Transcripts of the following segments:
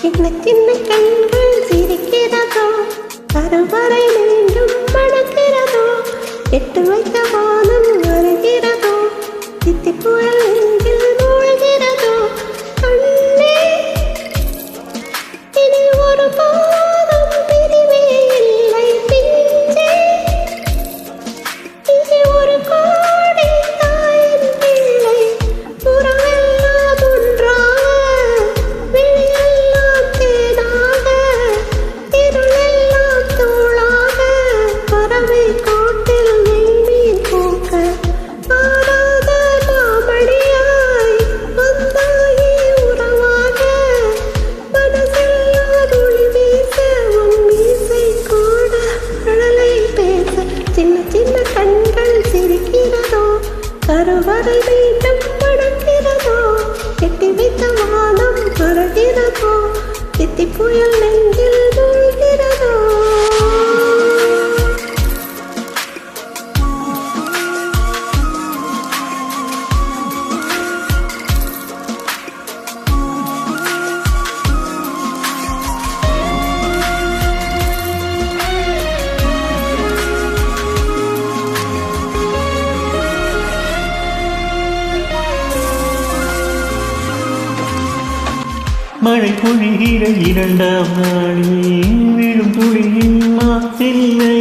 சின்ன சின்ன கண்கள் சிரிக்கிறதோ, கருவறை மீண்டும் மணக்கிறதோ, எட்டு வைத்த வானம் வருகிறதோ, தித்தி புயல் நெஞ்சில் மூழ்கிறதோ. கண்ணே இனி ஒரு பாதம் பிரிவே இல்லை பிஞ்சே, இனி ஒரு கோடி தாயின் பிள்ளை உறவெல்லாம் ஒன்றாக, விழியெல்லாம் தேனாக, இருளெல்லாம் தூளாக, பறவை கூட்டில் நெய்மீன் பூக்க ஆராத மாமணியாய் வந்தாயே உறவாக. மனசெல்லாம் ஒளி வீச உன் மீசை கூட அழலை பேச, சின்ன சின்ன கண்கள் சிரிக்கிறதோ, கருவறை மீண்டும் மணக்கிறதோ, கெட்டி வைத்த வானம் வருகிறதோ, தித்தி புயல் நெஞ்சில் மூழ்கிறதோ. மழை பொழிகிற இரண்டாம் நாளில் விழும் துளியின் மாசில்லை.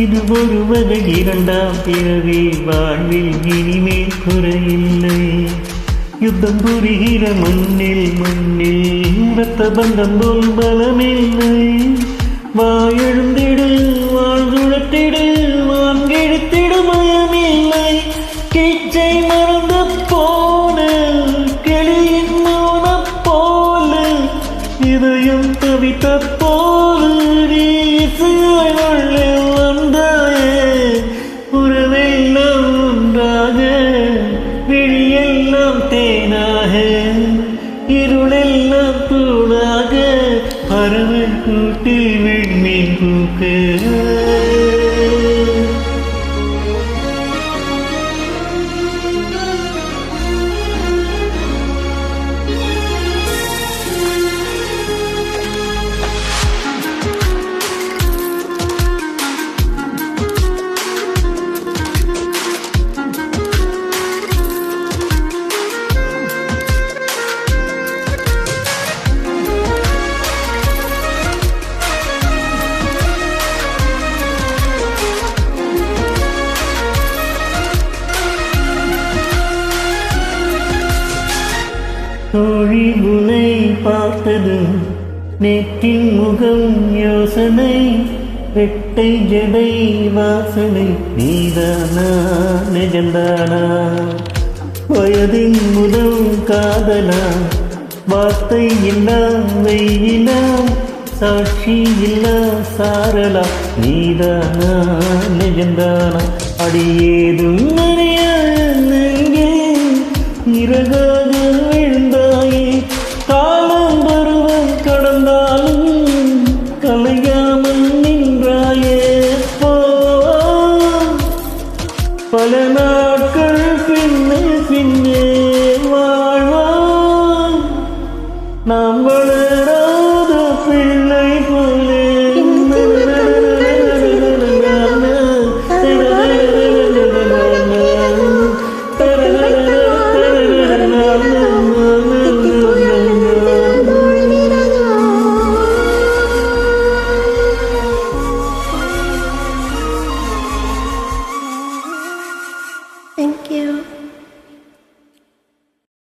இது ஒரு வகை இரண்டாம் பிறவி, வாழ்வில் இனிமேல் குறையில்லை. யுத்தம் புரிகிற மண்ணில் ரத்த பந்தம் போல் பலமில்லை. வாயெழுந்திடு வாழ்ந்துழத்திடு வாங்கெழுத்திடு மயமில்லை. கீச்சை மறந்த போன கிளியின் மௌனம் போல, இதயம் தவித்த போல நீ இசையாய் வாழ்வில் வந்தாயே. உறவெல்லாம் ஒன்றாக, விழியெல்லாம் தேனாக, இருளெல்லாம் தூளாக, பறவை கூட்டில் விண்மீன் பூக்க. தோழி உனை பார்த்தது நேற்றின் முகம் யோசனை, வெட்டை ஜடை வாசனை நீதானா நிஜந்தானா? வயதின் முதல் காதலா, வார்த்தை இல்லா வெயிலா, சாட்சி இல்லா சாரலா, நீதானா நிஜந்தானா? அடியேதும் அறிய நெஞ்சில் இறக